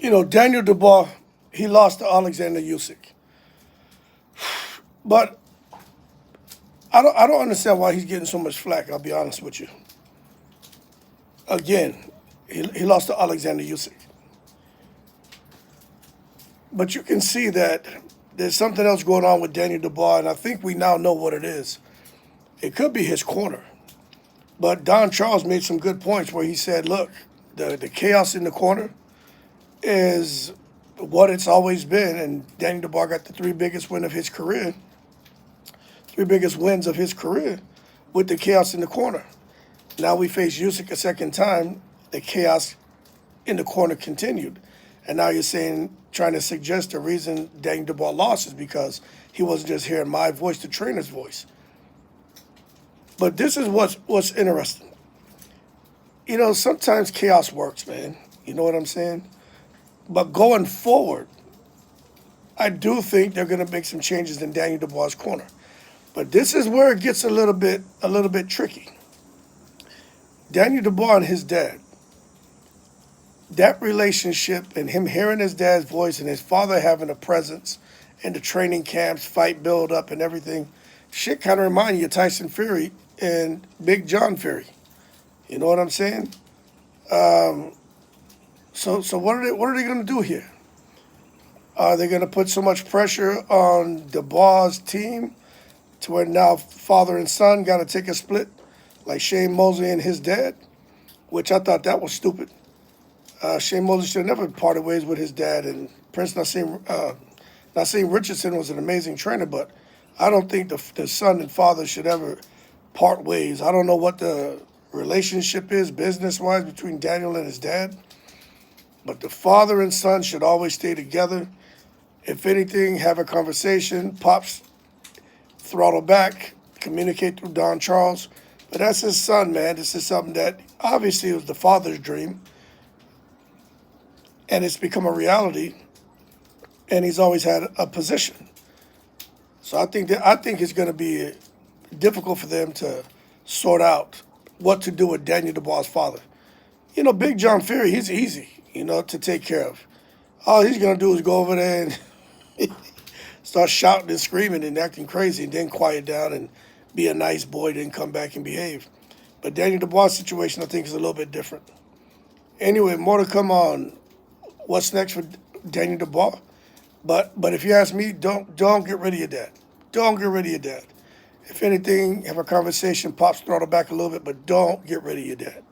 Daniel Dubois, he lost to Alexander Usyk. But I don't understand why he's getting so much flack, I'll be honest with you. Again, he lost to Alexander Usyk. But you can see that there's something else going on with Daniel Dubois, and I think we now know what it is. It could be his corner. But Don Charles made some good points where he said, look, the chaos in the corner is what it's always been, and Daniel Dubois got the three biggest wins of his career with the chaos in the corner. Now we face Usyk a second time, the chaos in the corner continued. And now you're trying to suggest the reason Daniel Dubois lost is because he wasn't just hearing my voice, the trainer's voice. But this is what's interesting. Sometimes chaos works, man. You know what I'm saying? But going forward, I do think they're going to make some changes in Daniel Dubois' corner. But this is where it gets a little bit tricky. Daniel Dubois and his dad, that relationship and him hearing his dad's voice and his father having a presence in the training camps, fight build up and everything, shit kind of remind you of Tyson Fury and Big John Fury. You know what I'm saying? So what are they going to do here? Are they going to put so much pressure on Dubois' team to where now father and son got to take a split like Shane Mosley and his dad? Which I thought that was stupid. Shane Mosley should have never parted ways with his dad. And Prince Nassim Richardson was an amazing trainer, but I don't think the son and father should ever part ways. I don't know what the relationship is business-wise between Daniel and his dad, but the father and son should always stay together. If anything, have a conversation. Pops throttle back, communicate through Don Charles. But that's his son, man. This is something that obviously was the father's dream, and it's become a reality, and he's always had a position. So I think it's going to be difficult for them to sort out what to do with Daniel Dubois' father. Big John Fury, he's easy, to take care of. All he's going to do is go over there and start shouting and screaming and acting crazy and then quiet down and be a nice boy, then come back and behave. But Daniel Dubois' situation, I think, is a little bit different. Anyway, more to come on what's next for Daniel Dubois. But if you ask me, don't get rid of your dad. Don't get rid of your dad. If anything, have a conversation, Pops throttle back a little bit, but don't get rid of your dad.